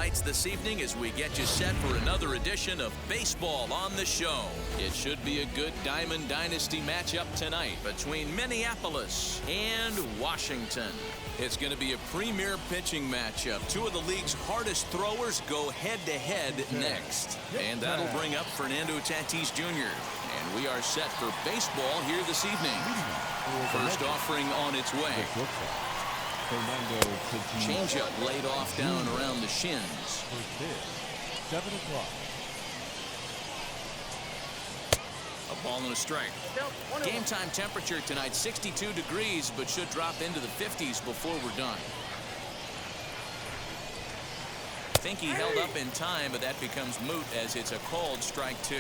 highlights this evening as we get you set for another edition of Baseball on the Show. It should be a good Diamond Dynasty matchup tonight between Minneapolis and Washington. It's going to be a premier pitching matchup. Two of the league's hardest throwers go head-to-head next. And that'll bring up Fernando Tatis Jr. And we are set for baseball here this evening. First offering on its way. Changeup laid off down around the shins. 7 o'clock. A ball and a strike. Game time temperature tonight 62 degrees, but should drop into the 50s before we're done. Think he held up in time, but that becomes moot as it's a called strike 2.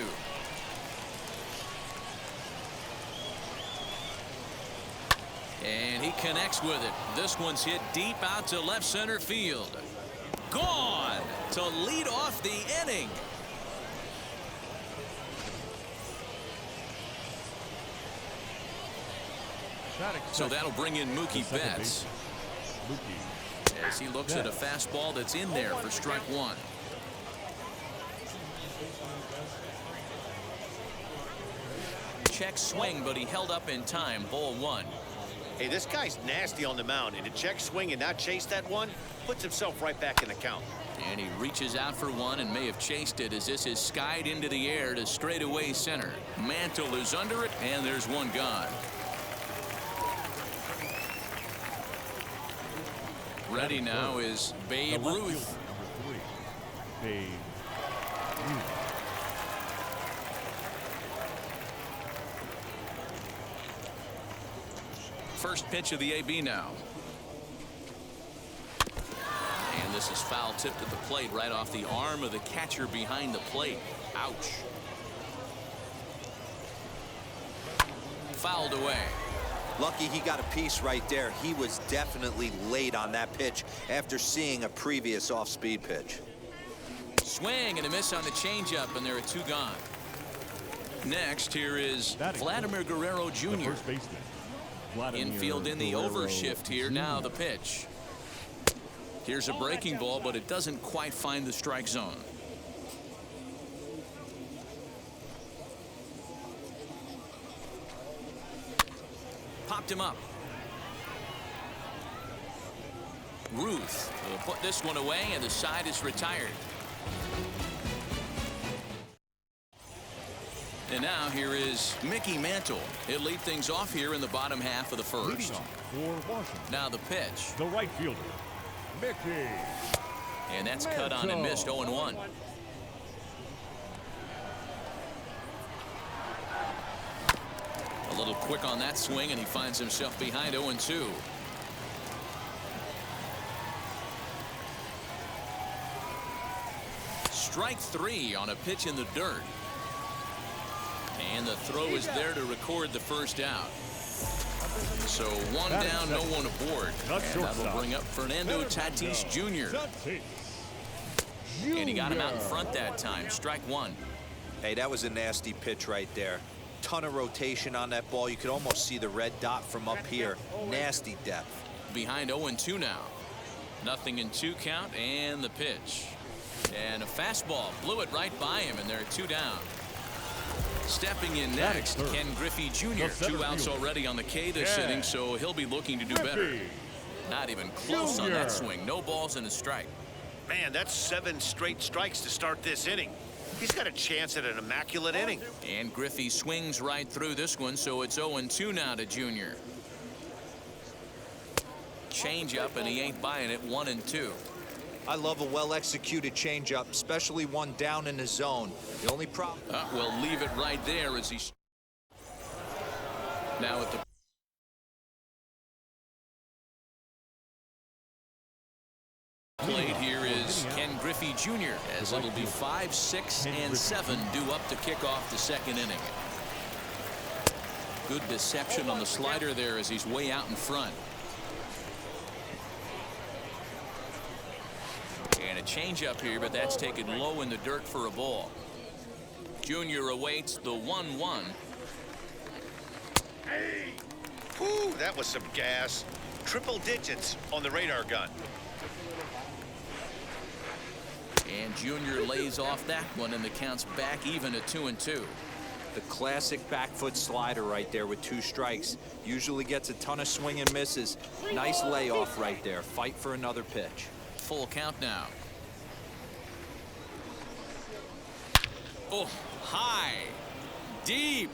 And he connects with it. This one's hit deep out to left center field. Gone to lead off the inning. So that'll bring in Mookie Betts as he looks at a fastball that's in there for strike 1. Check swing, but he held up in time. Ball 1. Hey, this guy's nasty on the mound, and to check swing and not chase that one puts himself right back in the count. And he reaches out for one and may have chased it as this is skied into the air to straightaway center. Mantle is under it, and there's one gone. Ready now is Babe Ruth. Babe Ruth. First pitch of the AB now. And this is foul tipped at the plate right off the arm of the catcher behind the plate. Ouch. Fouled away. Lucky he got a piece right there. He was definitely late on that pitch after seeing a previous off-speed pitch. Swing and a miss on the changeup, and there are 2 gone. Next, here is Vladimir Guerrero Jr. Infield in the overshift here. Now the pitch. Here's a breaking ball, but it doesn't quite find the strike zone. Popped him up. Ruth will put this one away, and the side is retired. And now here is Mickey Mantle. He'll lead things off here in the bottom half of the first. For Washington. Now the pitch. The right fielder, Mickey. And that's cut on and missed. 0-1. A little quick on that swing, and he finds himself behind 0-2. Strike 3 on a pitch in the dirt. And the throw is there to record the first out. So 1 down, no one aboard. And that will bring up Fernando Tatis Jr. And he got him out in front that time. Strike 1. Hey, that was a nasty pitch right there. Ton of rotation on that ball. You could almost see the red dot from up here. Nasty depth. Behind 0-2 now. Nothing in 2 count, and the pitch. And a fastball blew it right by him, and there are 2 down. Stepping in next, Ken Griffey Jr. 2 outs already on the K this inning, so he'll be looking to do better. Not even close on that swing. No balls and a strike. Man, that's 7 straight strikes to start this inning. He's got a chance at an immaculate inning. And Griffey swings right through this one, so it's 0-2 now to Jr. Change up, and he ain't buying it. 1-2. I love a well-executed changeup, especially one down in the zone. The only problem. We'll leave it right there as he. Now at the plate here is Ken Griffey Jr. as it'll be 5, 6, and 7 due up to kick off the second inning. Good deception on the slider there as he's way out in front. And a changeup here, but that's taken low in the dirt for a ball. Jr. awaits the 1-1. Whew, that was some gas. Triple digits on the radar gun. And Junior lays off that one, and the count's back even at 2-2. The classic back foot slider right there with 2 strikes. Usually gets a ton of swing and misses. Nice layoff right there. Fight for another pitch. Full count now. Oh, high, deep.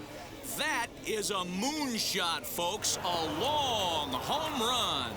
That is a moonshot, folks. A long home run.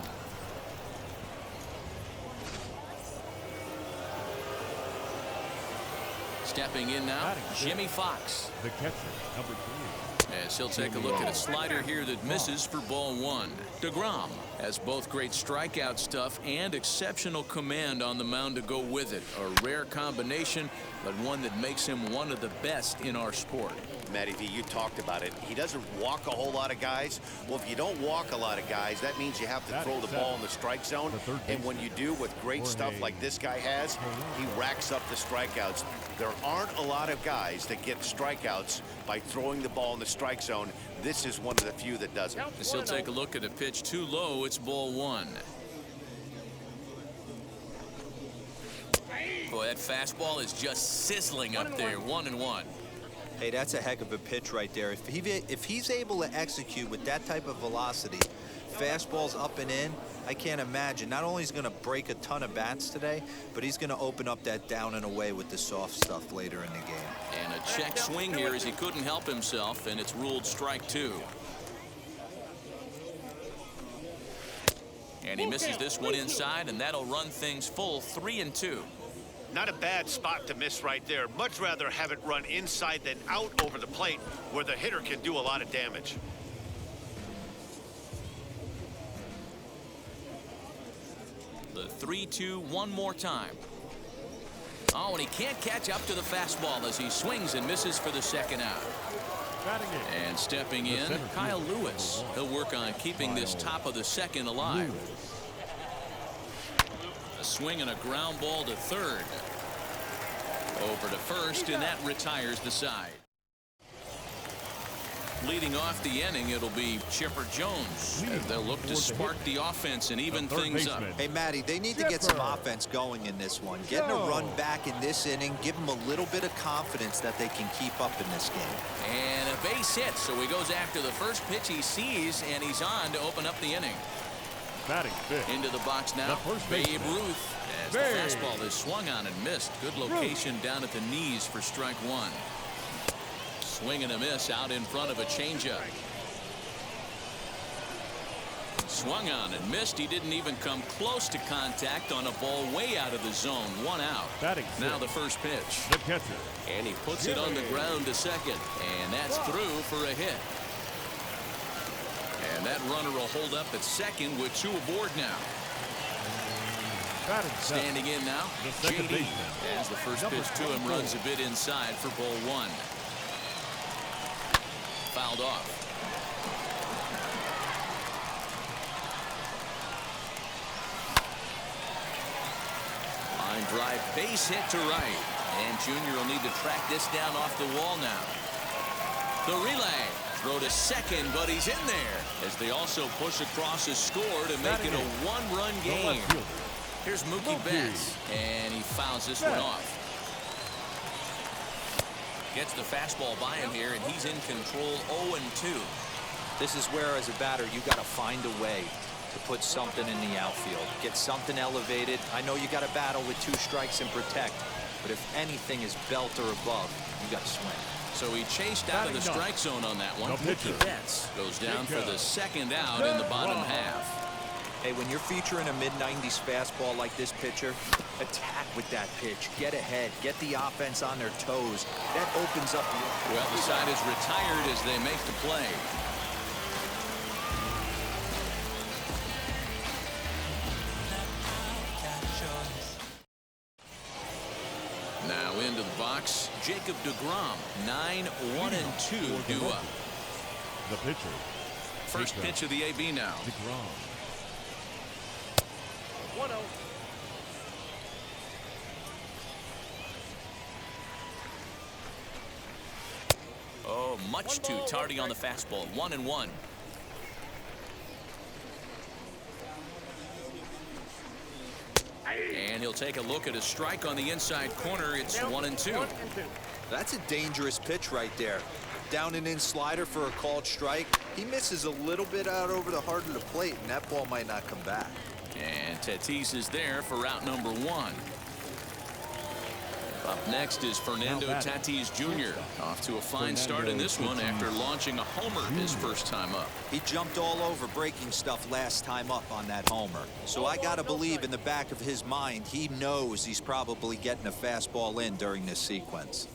Stepping in now, Jimmy Fox. The catcher, number 3. As he'll take a look at a slider here that misses for ball 1. DeGrom has both great strikeout stuff and exceptional command on the mound to go with it. A rare combination, but one that makes him one of the best in our sport. Matty V, you talked about it. He doesn't walk a whole lot of guys. Well, if you don't walk a lot of guys, that means you have to throw the ball in the strike zone. And when you do with great stuff like this guy has, he racks up the strikeouts. There aren't a lot of guys that get strikeouts by throwing the ball in the strike zone. This is one of the few that does it. As he'll take a look at a pitch too low, it's ball 1. Boy, that fastball is just sizzling up there. 1-1. Hey, that's a heck of a pitch right there. If he's able to execute with that type of velocity, fastballs up and in, I can't imagine. Not only is he going to break a ton of bats today, but he's going to open up that down and away with the soft stuff later in the game. And a check swing here as he couldn't help himself, and it's ruled strike 2. And he misses this one inside, and that'll run things full 3-2. Not a bad spot to miss right there. Much rather have it run inside than out over the plate where the hitter can do a lot of damage. The 3-2 one more time. Oh, and he can't catch up to the fastball as he swings and misses for the second out. And stepping in, Kyle Lewis. He'll work on keeping this top of the second alive. A swing and a ground ball to third. Over to first, and that retires the side. Leading off the inning, it'll be Chipper Jones as they'll look to spark the offense and even things up. Hey, Matty, they need to get some offense going in this one. Getting a run back in this inning, give them a little bit of confidence that they can keep up in this game. And a base hit, so he goes after the first pitch he sees, and he's on to open up the inning. Batting fifth. Into the box now, Babe Ruth. As the fastball is swung on and missed. Good location down at the knees for strike 1. Swing and a miss out in front of a changeup. Swung on and missed. He didn't even come close to contact on a ball way out of the zone. 1 out. Now the first pitch. The catcher. And he puts it on the ground to second. And that's through for a hit. And that runner will hold up at second with 2 aboard now. Standing in now, JD. As the first pitch to him runs a bit inside for ball 1. Fouled off. Line drive, base hit to right. And Junior will need to track this down off the wall now. The relay. Throw to second, but he's in there. As they also push across a score to make it a 1-run game. Here's Mookie Betts. And he fouls this one off. Gets the fastball by him here, and he's in control 0-2. This is where, as a batter, you got to find a way to put something in the outfield. Get something elevated. I know you got to battle with 2 strikes and protect, but if anything is belt or above, you got to swing. So he chased out of the strike zone on that one. Mookie Betts goes down for the second out in the bottom half. Hey, when you're featuring a mid-90s fastball like this pitcher, attack with that pitch. Get ahead. Get the offense on their toes. That opens up. Well, the side is retired as they make the play. Now into the box, Jacob DeGrom. 9-1-2 due up. The pitcher. First pitch of the AB now. DeGrom. 1-0. Oh, much too tardy on the fastball. 1-1. And he'll take a look at a strike on the inside corner. It's 1-2. That's a dangerous pitch right there. Down and in slider for a called strike. He misses a little bit out over the heart of the plate, and that ball might not come back. And Tatis is there for out number 1. Up next is Fernando Tatis Jr. Off to a fine start in this one after launching a homer his first time up. He jumped all over breaking stuff last time up on that homer. So I got to believe in the back of his mind, he knows he's probably getting a fastball in during this sequence.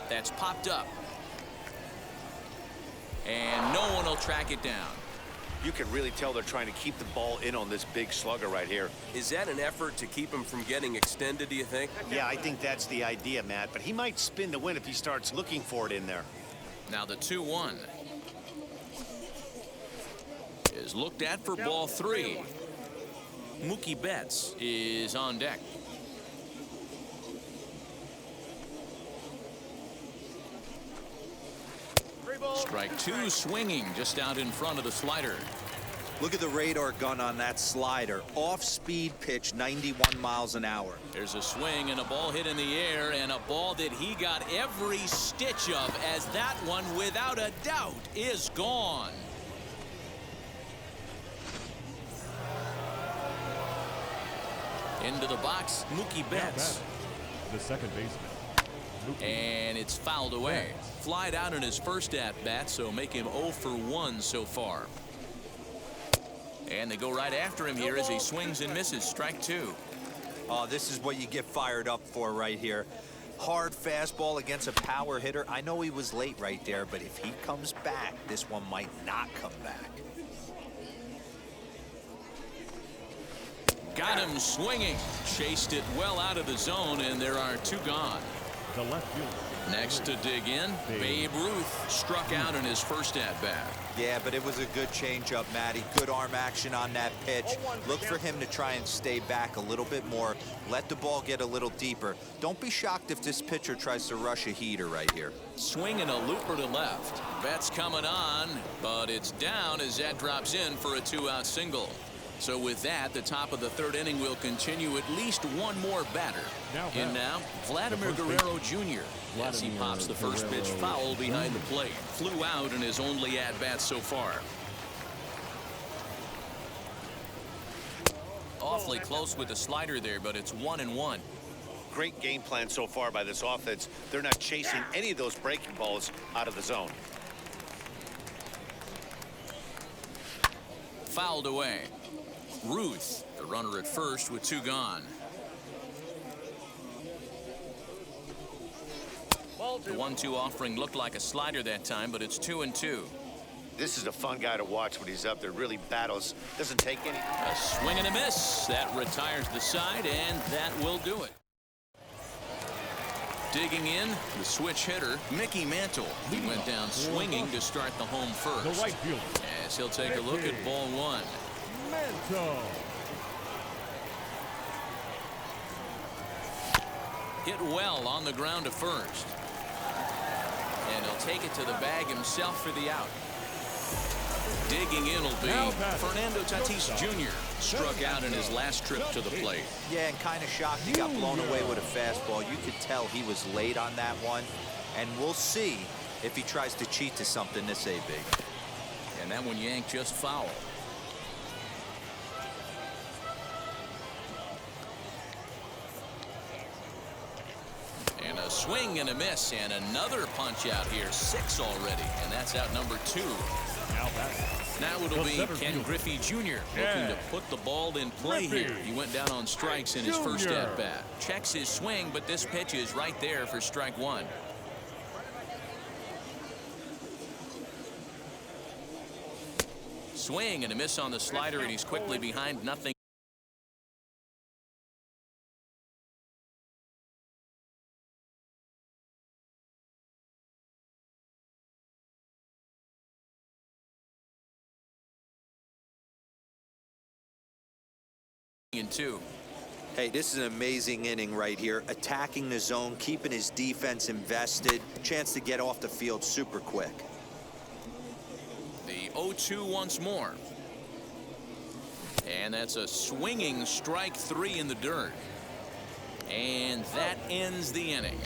That's popped up. And no one will track it down. You can really tell they're trying to keep the ball in on this big slugger right here. Is that an effort to keep him from getting extended, do you think? Yeah, I think that's the idea, Matt. But he might spin to win if he starts looking for it in there. Now the 2-1 is looked at for ball 3. Mookie Betts is on deck. Strike 2, swinging just out in front of the slider. Look at the radar gun on that slider. Off-speed pitch, 91 miles an hour. There's a swing and a ball hit in the air, and a ball that he got every stitch of, as that one, without a doubt, is gone. Into the box, Mookie Betts. The second baseman. And it's fouled away. Flied out in his first at-bat, so make him 0 for 1 so far. And they go right after him here as he swings and misses. Strike 2. Oh, this is what you get fired up for right here. Hard fastball against a power hitter. I know he was late right there, but if he comes back, this one might not come back. Got him swinging. Chased it well out of the zone, and there are 2 gone. The left fielder. Next to dig in, Babe Ruth struck out in his first at-bat. Yeah, but it was a good changeup, Matty. Good arm action on that pitch. Look for him to try and stay back a little bit more. Let the ball get a little deeper. Don't be shocked if this pitcher tries to rush a heater right here. Swinging a looper to left. Betts coming on, but it's down as that drops in for a 2-out single. So with that, the top of the 3rd inning will continue. At least one more batter. In now, Vladimir Guerrero Jr. as he pops the first pitch foul behind the plate. Flew out in his only at-bat so far. Awfully close with the slider there, but it's 1-1. Great game plan so far by this offense. They're not chasing any of those breaking balls out of the zone. Fouled away. Ruth, the runner at first with 2 gone. The 1-2 offering looked like a slider that time, but it's 2-2. This is a fun guy to watch when he's up there. Really battles. Doesn't take any. A swing and a miss. That retires the side, and that will do it. Digging in, the switch hitter, Mickey Mantle. He went down swinging to start the home first. The right fielder. As he'll take a look at ball 1. Mantle. Hit well on the ground to first. And he'll take it to the bag himself for the out. Digging in will be Fernando Tatis Jr. Struck out in his last trip to the plate. Yeah, and kind of shocked he got blown away with a fastball. You could tell he was late on that one. And we'll see if he tries to cheat to something this big. And that one yanked just foul. And a swing and a miss, and another punch out here. 6 already, and that's out number 2. Now it'll be Ken Griffey Jr. looking to put the ball in play here. He went down on strikes in his first at-bat. Checks his swing, but this pitch is right there for strike 1. Swing and a miss on the slider, and he's quickly behind 0-0. And 2. Hey, this is an amazing inning right here. Attacking the zone, keeping his defense invested. Chance to get off the field super quick. The 0-2 once more. And that's a swinging strike 3 in the dirt. And that ends the inning.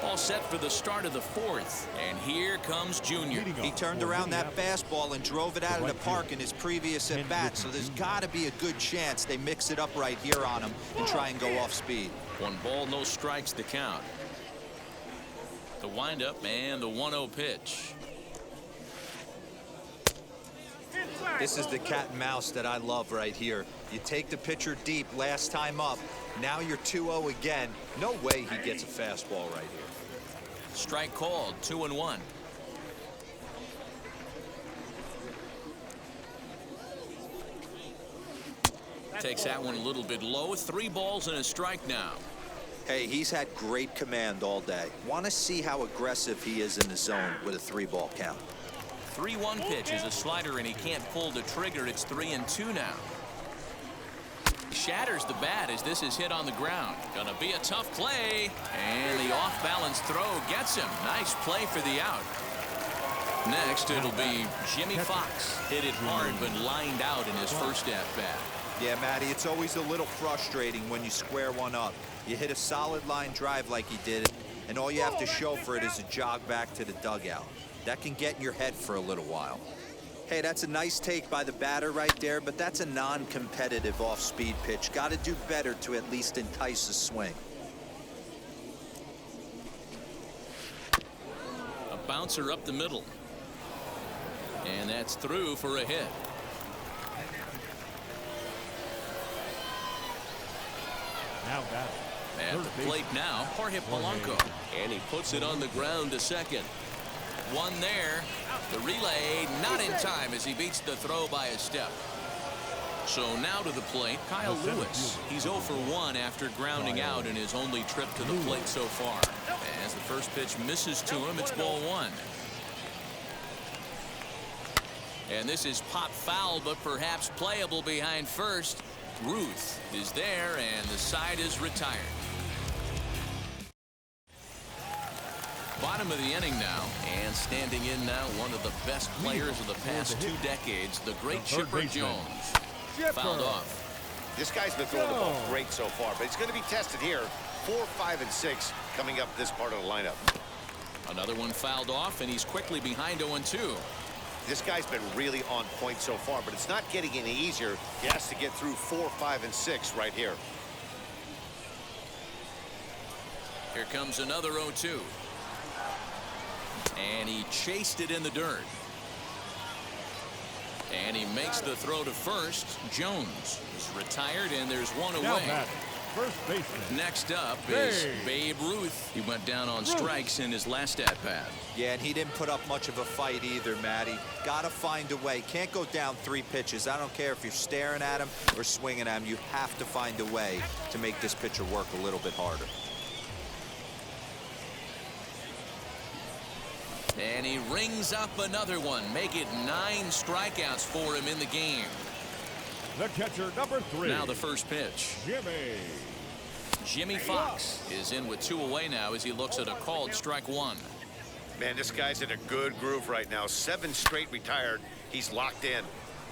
All set for the start of the 4th. And here comes Junior. He turned around that fastball and drove it out of the park in his previous at-bat, so there's got to be a good chance they mix it up right here on him and try and go off speed. 1 ball, no strikes to count. The windup and the 1-0 pitch. This is the cat and mouse that I love right here. You take the pitcher deep last time up. Now you're 2-0 again. No way he gets a fastball right here. Strike called, 2-1. Takes that one a little bit low. 3 balls and a strike now. Hey, he's had great command all day. Want to see how aggressive he is in the zone with a 3-ball count. 3-1 pitch is a slider, and he can't pull the trigger. It's 3-2 now. Shatters the bat as this is hit on the ground. Gonna be a tough play, and the off-balance throw gets him. Nice play for the out. Next, it'll be Jimmy Fox. Hit it hard, but lined out in his first at-bat. Yeah, Matty, it's always a little frustrating when you square one up. You hit a solid line drive like he did, and all you have to show for it is a jog back to the dugout. That can get in your head for a little while. Hey, that's a nice take by the batter right there, but that's a non-competitive off-speed pitch. Got to do better to at least entice a swing. A bouncer up the middle. And that's through for a hit. Now back. At the plate now, Jorge Polanco. And he puts it on the ground to second. One there. The relay not in time as he beats the throw by a step. So now to the plate, Kyle Lewis. He's 0 for 1 after grounding out in his only trip to the plate so far. As the first pitch misses to him, it's ball 1. And this is pop foul, but perhaps playable behind first. Ruth is there, and the side is retired. Bottom of the inning now, and standing in now, one of the best players of the past 2 decades, the great Chipper Jones. Fouled off. This guy's been throwing the ball great so far, but he's going to be tested here. 4, 5, and 6 coming up this part of the lineup. Another one fouled off, and he's quickly behind 0-2. This guy's been really on point so far, but it's not getting any easier. He has to get through 4, 5, and 6 right here. Here comes another 0-2. And he chased it in the dirt. And he makes the throw to first. Jones is retired, and there's one away. First baseman. Next up is Babe Ruth. He went down on strikes in his last at-bat. Yeah, and he didn't put up much of a fight either, Matty. Got to find a way. Can't go down 3 pitches. I don't care if you're staring at him or swinging at him. You have to find a way to make this pitcher work a little bit harder. And he rings up another one. Make it 9 strikeouts for him in the game. The catcher, number 3. Now the first pitch. Jimmy Fox is in with 2 away now as he looks at a called strike 1. Man, this guy's in a good groove right now. 7 straight retired. He's locked in.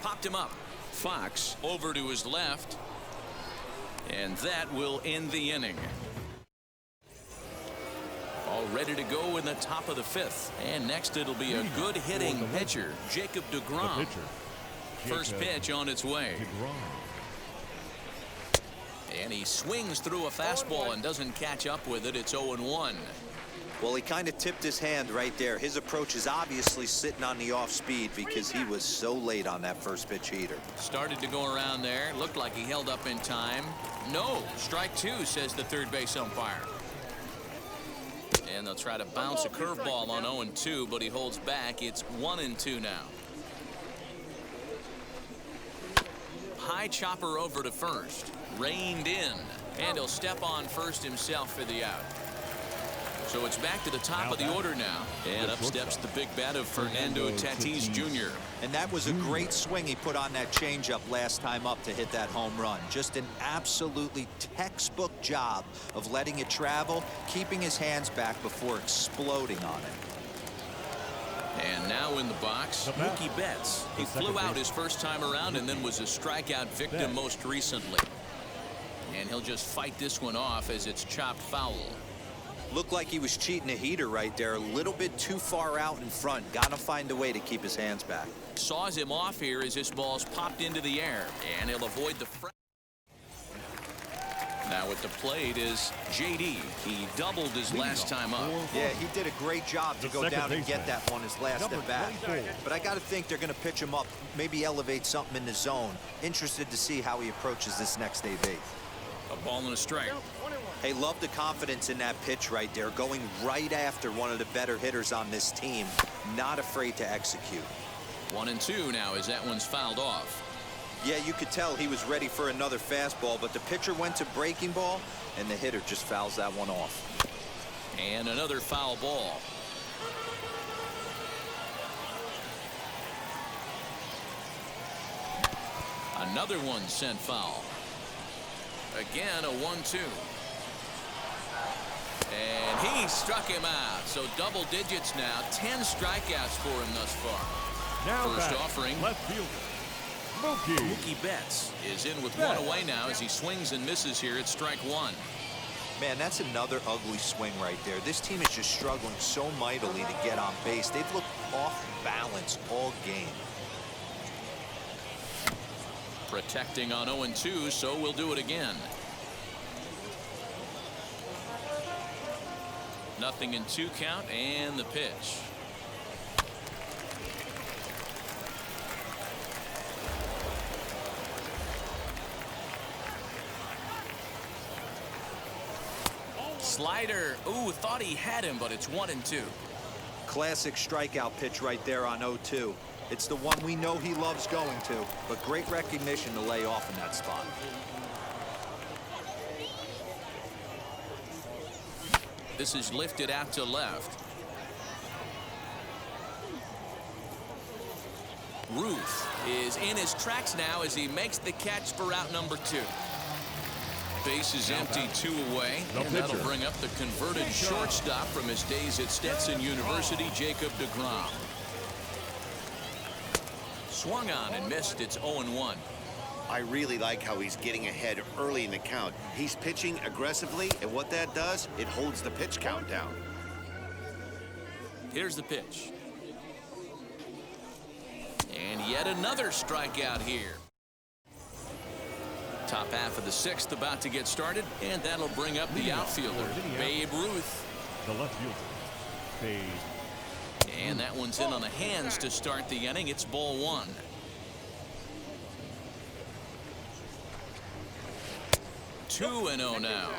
Popped him up. Fox over to his left. And that will end the inning. All ready to go in the top of the 5th. And next it'll be a good hitting pitcher, Jacob deGrom. First pitch on its way. And he swings through a fastball and doesn't catch up with it. It's 0-1. Well, he kind of tipped his hand right there. His approach is obviously sitting on the off speed because he was so late on that first pitch heater. Started to go around there. Looked like he held up in time. No, strike 2, says the third base umpire. And they'll try to bounce a curveball on 0-2, but he holds back. It's 1-2 now. High chopper over to first. Reined in. And he'll step on first himself for the out. So it's back to the top of the order now. And up steps the big bat of Fernando Tatis Jr. And that was a great swing he put on that changeup last time up to hit that home run. Just an absolutely textbook job of letting it travel, keeping his hands back before exploding on it. And now in the box, Mookie Betts. He flew out his first time around and then was a strikeout victim most recently. And he'll just fight this one off as it's chopped foul. Looked like he was cheating a heater right there. A little bit too far out in front. Got to find a way to keep his hands back. Saws him off here as this ball's popped into the air. And he'll avoid the Now at the plate is J.D. He doubled his last time up. Yeah, he did a great job to go down and get that one his last at bat. But I got to think they're going to pitch him up, maybe elevate something in the zone. Interested to see how he approaches this next AB. A ball and a strike. Hey, love the confidence in that pitch right there, going right after one of the better hitters on this team. Not afraid to execute. 1-2 now as that one's fouled off. Yeah, you could tell he was ready for another fastball, but the pitcher went to breaking ball, and the hitter just fouls that one off. And another foul ball. Another one sent foul. Again, a 1-2. And he struck him out. So double digits now. 10 strikeouts for him thus far. Now first offering. Left fielder Mookie Betts is in with one away now as he swings and misses here at strike one. Man, that's another ugly swing right there. This team is just struggling so mightily to get on base. They've looked off balance all game. Protecting on 0-2, so we'll do it again. Nothing in 2 count and the pitch. Slider. Ooh, thought he had him, but it's 1-2. Classic strikeout pitch right there on 0-2. It's the one we know he loves going to, but great recognition to lay off in that spot. This is lifted out to left. Ruth is in his tracks now as he makes the catch for out number 2. Base is empty, 2 away, and that'll bring up the converted shortstop from his days at Stetson University, Jacob deGrom. Swung on and missed. It's 0-1. I really like how he's getting ahead early in the count. He's pitching aggressively, and what that does, it holds the pitch count down. Here's the pitch. And yet another strikeout here. Top half of the 6th about to get started, and that'll bring up the outfielder, Babe Ruth. The left fielder, Babe. And that one's in on the hands to start the inning. It's ball 1. Two and 0 now.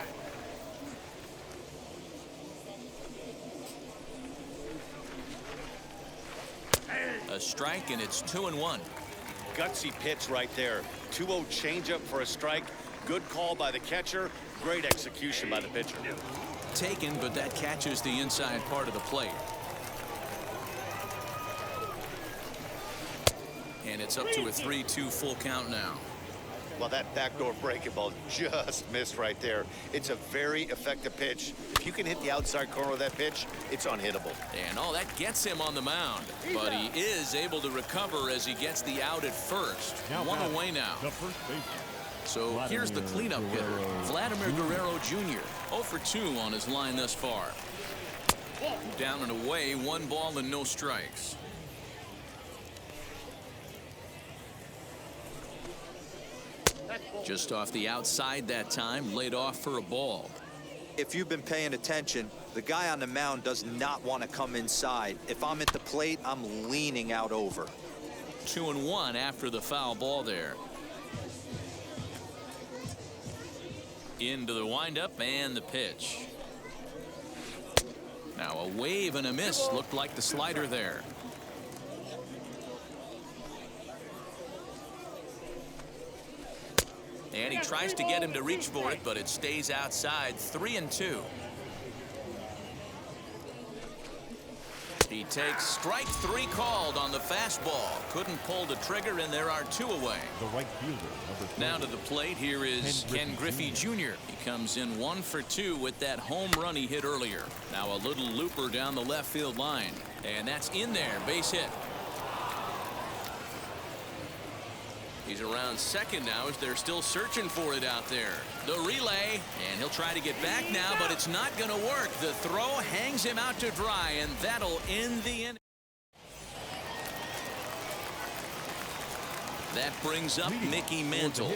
A strike, and it's 2-1. Gutsy pitch right there. 2-0 changeup for a strike. Good call by the catcher. Great execution by the pitcher. Taken, but that catches the inside part of the plate. And it's up to a 3-2 full count now. Well, that backdoor breaking ball just missed right there. It's a very effective pitch. If you can hit the outside corner of that pitch, it's unhittable. And all that gets him on the mound. But he is able to recover as he gets the out at first. One away now. The first baseman. So here's the cleanup hitter, Vladimir Guerrero Jr. 0 for 2 on his line thus far. Down and away, 1 ball and no strikes. Just off the outside that time, laid off for a ball. If you've been paying attention, the guy on the mound does not want to come inside. If I'm at the plate, I'm leaning out over. 2-1 after the foul ball there. Into the windup and the pitch. Now a wave and a miss. Looked like the slider there. And he tries to get him to reach for it, but it stays outside. 3-2. He He takes strike 3 called on the fastball. Couldn't pull the trigger, and there are 2 away. The right fielder, number 30. Now to the plate, here is Ken Griffey Jr. He comes in 1 for 2 with that home run he hit earlier. Now a little looper down the left field line. And that's in there, base hit. He's around second now as they're still searching for it out there. The relay, and he'll try to get back now, but it's not going to work. The throw hangs him out to dry, and that'll end the inning. That brings up Mickey Mantle.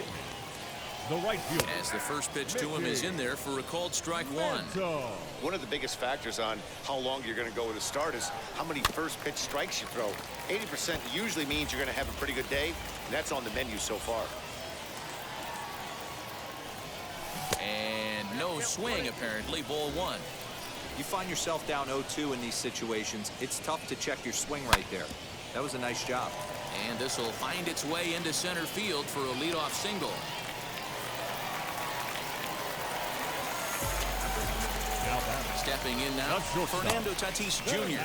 The right fielder. As the first pitch to him is in there for a called strike 1. One of the biggest factors on how long you're going to go with a start is how many first pitch strikes you throw. 80% usually means you're going to have a pretty good day, and that's on the menu so far. And no swing, apparently. Ball 1. You find yourself down 0-2 in these situations. It's tough to check your swing right there. That was a nice job. And this will find its way into center field for a leadoff single. Stepping in now, Fernando Tatis Jr.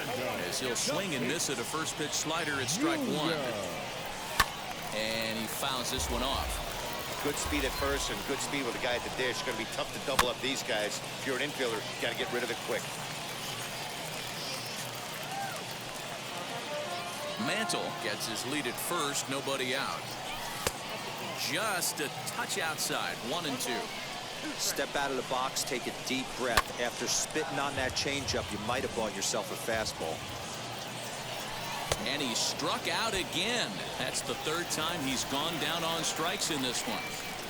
as he'll swing and miss at a first pitch slider at strike 1. And he fouls this one off. Good speed at first and good speed with the guy at the dish. It's going to be tough to double up these guys. If you're an infielder, you got to get rid of it quick. Mantle gets his lead at first, nobody out. Just a touch outside, 1-2. Step out of the box, take a deep breath. After spitting on that changeup, you might have bought yourself a fastball. And he struck out again. That's the 3rd time he's gone down on strikes in this one.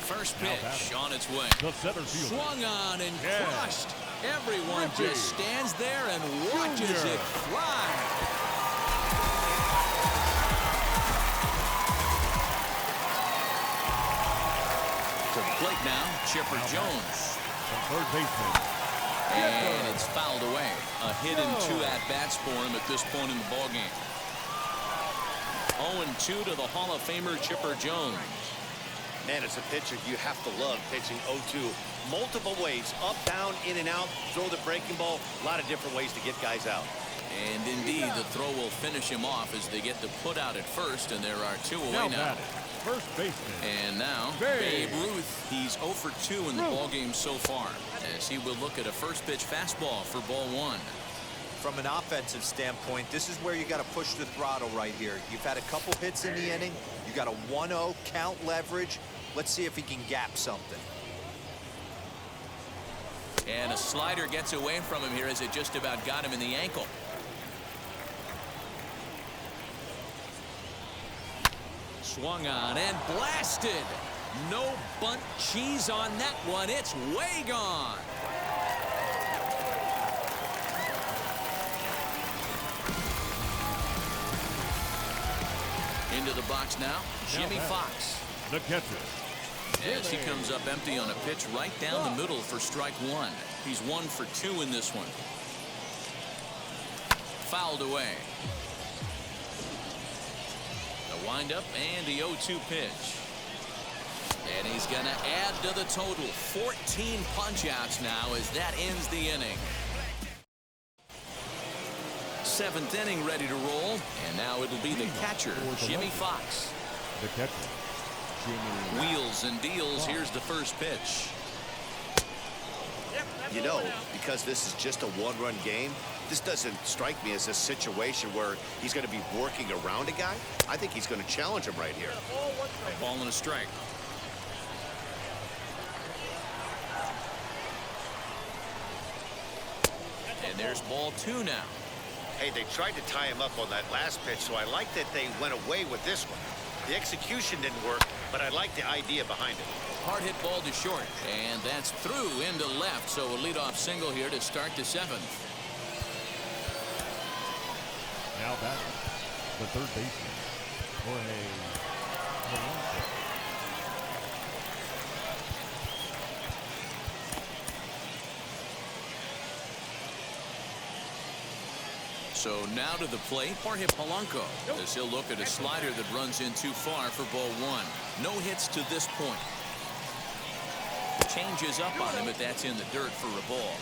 First pitch on its way. Swung on and crushed. Everyone just stands there and watches it fly. To the plate now, Chipper Jones. Third baseman. And it's fouled away. A hit and 2 at-bats for him at this point in the ballgame. 0-2 to the Hall of Famer Chipper Jones. Man, as a pitcher, you have to love pitching 0-2. Multiple ways, up, down, in and out, throw the breaking ball. A lot of different ways to get guys out. And indeed, the throw will finish him off as they get the put out at first, and there are 2 away now. First baseman. And now, Babe Ruth. He's 0 for 2 in the ballgame so far, as he will look at a first pitch fastball for ball 1. From an offensive standpoint, this is where you got to push the throttle right here. You've had a couple hits in the inning. You got a 1-0 count leverage. Let's see if he can gap something. And a slider gets away from him here as it just about got him in the ankle. Swung on and blasted. No bunt cheese on that one. It's way gone. Into the box now, Jimmy Fox. The catcher. As he comes up empty on a pitch right down the middle for strike 1. He's 1 for 2 in this one. Fouled away. The windup and the 0-2 pitch. And he's going to add to the total. 14 punch-outs now as that ends the inning. 7th inning ready to roll. And now it'll be the catcher, Jimmy Fox. The catcher, Jimmy. Wheels and deals. Here's the first pitch. You know, because this is just a 1-run game, this doesn't strike me as a situation where he's going to be working around a guy. I think he's going to challenge him right here. A ball and a strike. And there's ball 2 now. Hey, they tried to tie him up on that last pitch, so I like that they went away with this one. The execution didn't work, but I like the idea behind it. Hard hit ball to short, and that's through into left, so a leadoff single here to start the 7th. Now batting, the third baseman, Jorge. So now to the plate, Jorge Polanco, as he'll look at a slider that runs in too far for ball 1. No hits to this point. Changes up on him, but that's in the dirt for a ball.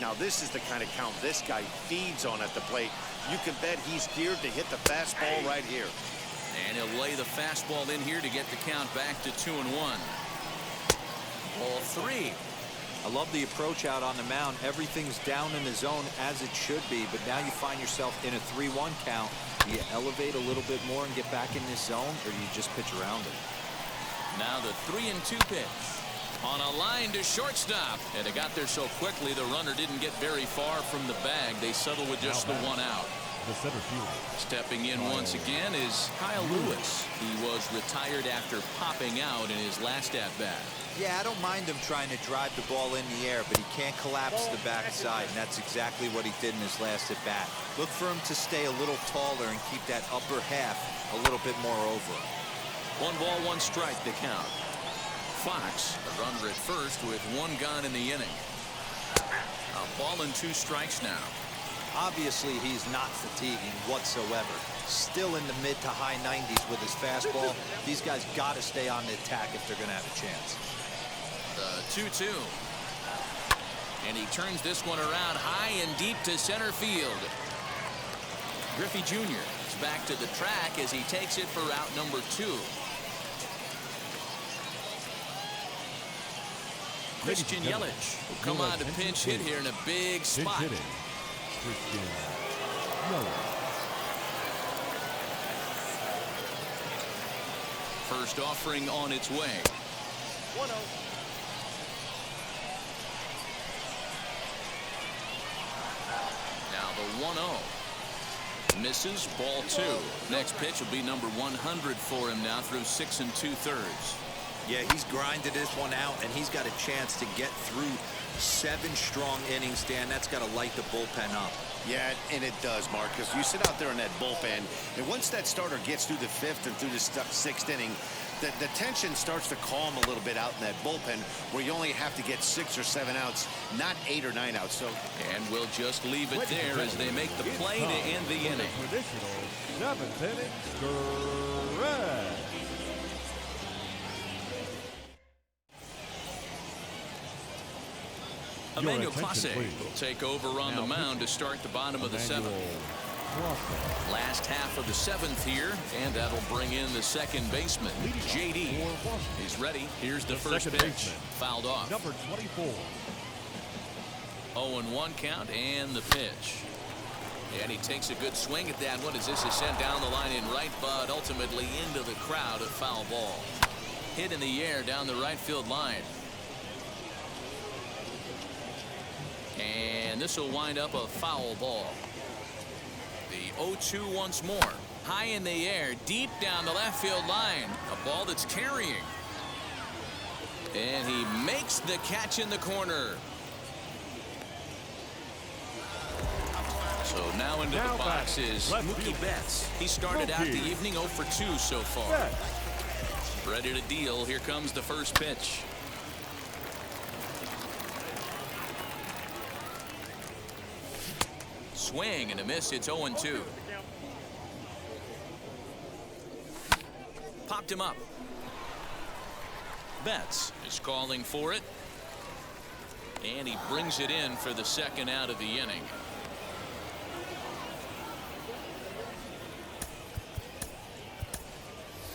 Now, this is the kind of count this guy feeds on at the plate. You can bet he's geared to hit the fastball right here. And he'll lay the fastball in here to get the count back to 2-1. Ball 3. I love the approach out on the mound. Everything's down in the zone as it should be, but now you find yourself in a 3-1 count. Do you elevate a little bit more and get back in this zone, or do you just pitch around it? Now the 3-2 pitch. On a line to shortstop. And it got there so quickly the runner didn't get very far from the bag. They settle with just the one out. The center fielder. Stepping in once again is Kyle Lewis. He was retired after popping out in his last at-bat. Yeah, I don't mind him trying to drive the ball in the air, but he can't collapse the backside, and that's exactly what he did in his last at-bat. Look for him to stay a little taller and keep that upper half a little bit more over. 1 ball, 1 strike to count. Fox, the runner at first with 1 gone in the inning. A ball and 2 strikes now. Obviously, he's not fatiguing whatsoever. Still in the mid to high 90s with his fastball. These guys got to stay on the attack if they're going to have a chance. The 2-2. And he turns this one around high and deep to center field. Griffey Jr. is back to the track as he takes it for out number 2. Christian Yelich will come on to pinch hit here in a big spot. Christian Yelich. First offering on its way. 1-0. Now the 1-0. Misses, ball 2. Next pitch will be number 100 for him now through 6 2/3. Yeah, he's grinded this one out, and he's got a chance to get through 7 strong innings, Dan. That's got to light the bullpen up. Yeah, and it does, Mark, because you sit out there in that bullpen, and once that starter gets through the 5th and through the 6th inning, the tension starts to calm a little bit out in that bullpen, where you only have to get 6 or 7 outs, not 8 or 9 outs. So, and we'll just leave it there as they make the play to end the inning. Traditional 7th inning stretch. Emmanuel Clase will take over on the mound to start the bottom of the 7th. Last half of the 7th here, and that'll bring in the second baseman, JD. He's ready. Here's the first pitch. Fouled off. Number 24. 0-1 count and the pitch. And he takes a good swing at that one as this is sent down the line in right, but ultimately into the crowd, a foul ball. Hit in the air down the right field line. And this will wind up a foul ball. The 0-2 once more. High in the air, deep down the left field line. A ball that's carrying. And he makes the catch in the corner. So now into the box is Mookie Betts. He started out the evening 0 for 2 so far. Ready to deal. Here comes the first pitch. Swing and a miss. It's 0-2. Popped him up. Betts is calling for it. And he brings it in for the second out of the inning.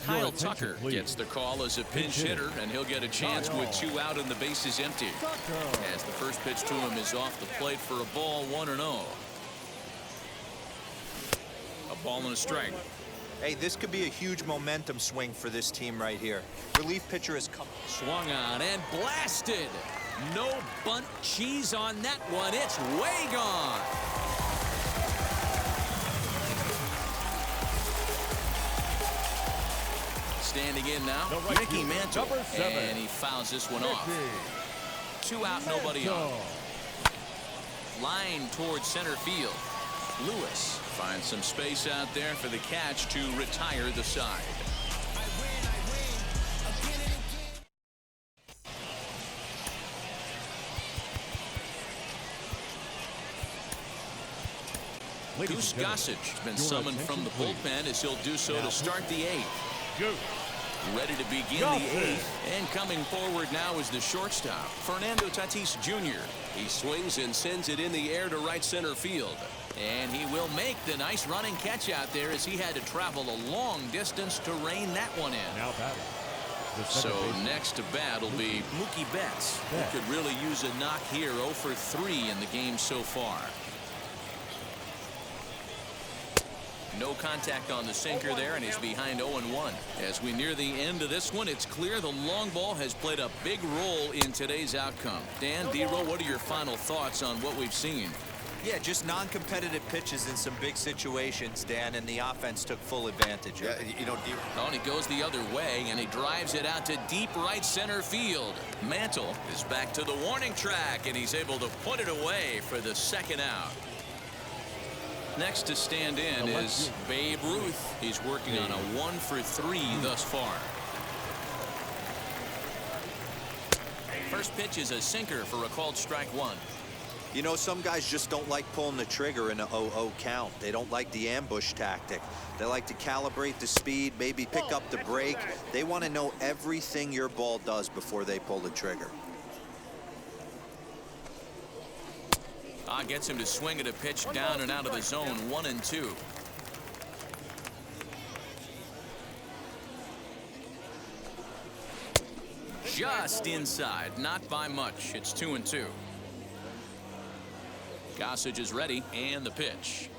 Kyle Tucker gets the call as a pinch hitter, and he'll get a chance with 2 out and the bases empty. As the first pitch to him is off the plate for a ball, 1-0. A ball and a strike. Hey, this could be a huge momentum swing for this team right here. Relief pitcher has come. Swung on and blasted. No bunt cheese on that one. It's way gone. Standing in now, Mickey Mantle, and he fouls this one off. 2 out, nobody on. Line towards center field. Lewis finds some space out there for the catch to retire the side. Goose Gossage has been summoned from the bullpen as he'll do so to start the 8th. Ready to begin the 8th. And coming forward now is the shortstop, Fernando Tatis Jr. He swings and sends it in the air to right center field. And he will make the nice running catch out there as he had to travel a long distance to rein that one in. Now batting. So next to bat will be Mookie Betts. He could really use a knock here. 0 for 3 in the game so far. No contact on the sinker there, and he's behind 0-1. As we near the end of this one, it's clear the long ball has played a big role in today's outcome. Dan, D-Roll, what are your final thoughts on what we've seen? Yeah, just non-competitive pitches in some big situations, Dan, and the offense took full advantage of it. You know, Oh, and he goes the other way, and he drives it out to deep right center field. Mantle is back to the warning track, and he's able to put it away for the second out. Next to stand in is Babe Ruth. He's working on a 1 for 3 thus far. First pitch is a sinker for a called strike 1. You know, some guys just don't like pulling the trigger in a 0-0 count. They don't like the ambush tactic. They like to calibrate the speed, maybe pick up the break. They want to know everything your ball does before they pull the trigger. Gets him to swing at a pitch down and out of the zone. 1-2. Just inside, not by much. It's 2-2. Gossage is ready, and the pitch.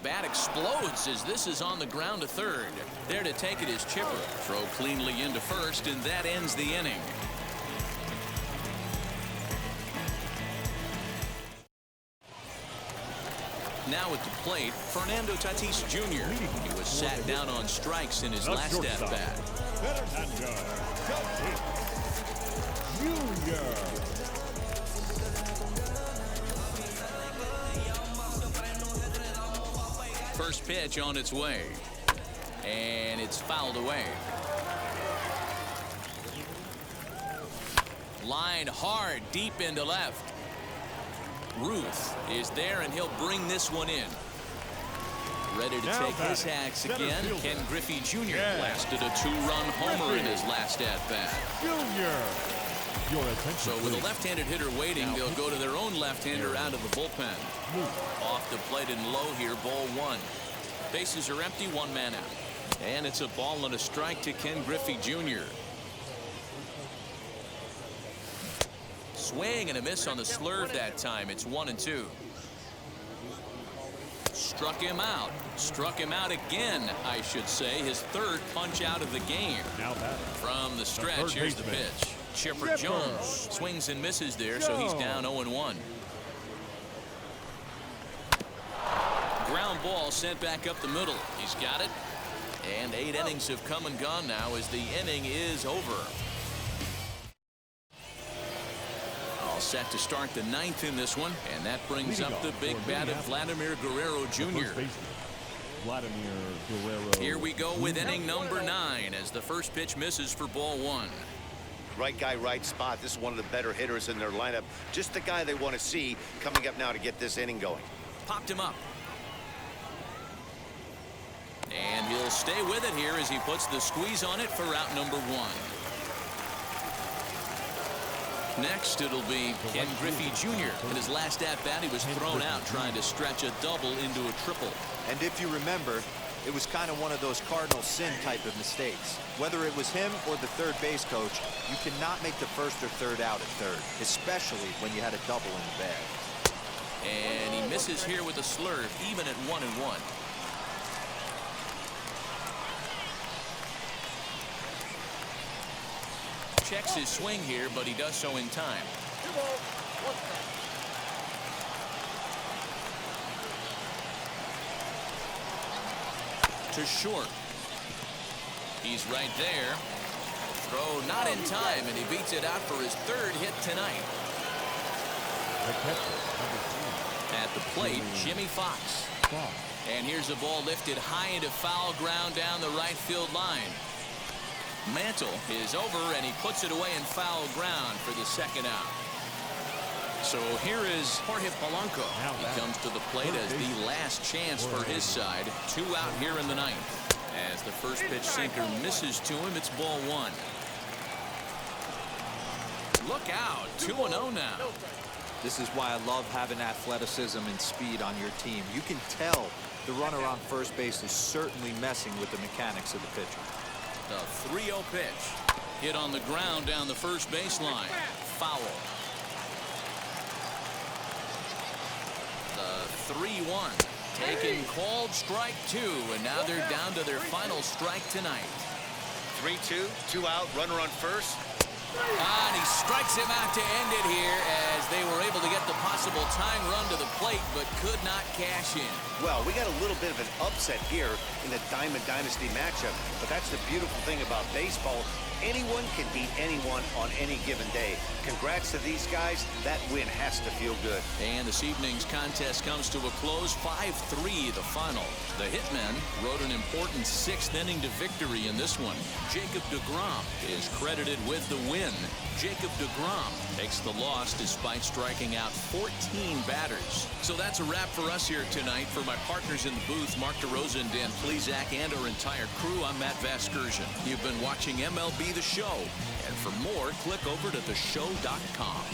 Bat explodes as this is on the ground to third. There to take it is Chipper. Throw cleanly into first, and that ends the inning. Now at the plate, Fernando Tatis Jr. He was sat down on strikes in his last at-bat. Fernando Tatis Jr. First pitch on its way. And it's fouled away. Lined hard deep into left. Ruth is there, and he'll bring this one in. Ready to take his hacks again. Ken Griffey Jr. blasted a 2-run homer in his last at-bat. So with a left-handed hitter waiting, they'll go to their own left-hander out of the bullpen. Off the plate and low here, ball 1. Bases are empty, 1 man out. And it's a ball and a strike to Ken Griffey Jr. Swing and a miss on the slurve that time. It's 1-2. Struck him out. Struck him out again, I should say. His third punch out of the game. From the stretch, here's the pitch. Chipper Jones swings and misses there, so he's down 0-1. Ground ball sent back up the middle. He's got it. And 8 innings have come and gone now as the inning is over. All set to start the 9th in this one, and that brings up the big bat of Vladimir Guerrero Jr. Here we go with inning number 9 as the first pitch misses for ball 1. Right guy, right spot. This is one of the better hitters in their lineup. Just the guy they want to see coming up now to get this inning going. Popped him up. And he'll stay with it here as he puts the squeeze on it for out number 1. Next, it'll be Ken Griffey Jr. In his last at-bat, he was thrown out trying to stretch a double into a triple. And if you remember, it was kind of one of those cardinal sin type of mistakes. Whether it was him or the third base coach, you cannot make the first or third out at third, especially when you had a double in the bag. And he misses here with a slurve, even at 1-1. Checks his swing here, but he does so in time. To short. He's right there. Throw not in time, and he beats it out for his 3rd hit tonight. At the plate, Jimmy Fox. And here's a ball lifted high into foul ground down the right field line. Mantle is over, and he puts it away in foul ground for the 2nd out. So here is Jorge Polanco. He comes to the plate as the last chance for his side. 2 out here in the 9th. As the first pitch sinker misses to him, it's ball one. Look out, 2-0 now. This is why I love having athleticism and speed on your team. You can tell the runner on first base is certainly messing with the mechanics of the pitcher. The 3-0 pitch. Hit on the ground down the first baseline. Foul. The 3-1. Taken called strike two, and now they're down to their final strike tonight. 3-2, 2 out, runner on first. And he strikes him out to end it here as they were able to get the possible tying run to the plate but could not cash in. Well, we got a little bit of an upset here in the Diamond Dynasty matchup, but that's the beautiful thing about baseball. Anyone can beat anyone on any given day. Congrats to these guys. That win has to feel good. And this evening's contest comes to a close, 5-3 the final. The Hitmen rode an important 6th inning to victory in this one. Jacob deGrom is credited with the win. Jacob deGrom takes the loss despite striking out 14 batters. So that's a wrap for us here tonight. For my partners in the booth, Mark DeRosa and Dan Plesac, and our entire crew, I'm Matt Vasgersian. You've been watching MLB The Show. And for more, click over to theshow.com.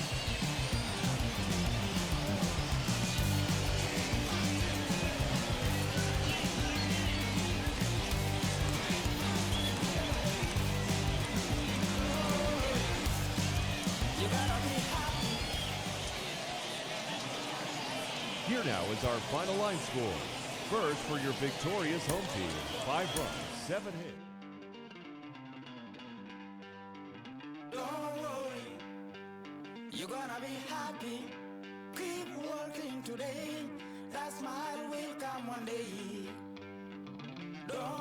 Here now is our final line score. First for your victorious home team, 5 runs, 7 hits. Don't worry, you're gonna be happy. Keep working today. That smile will come one day. Don't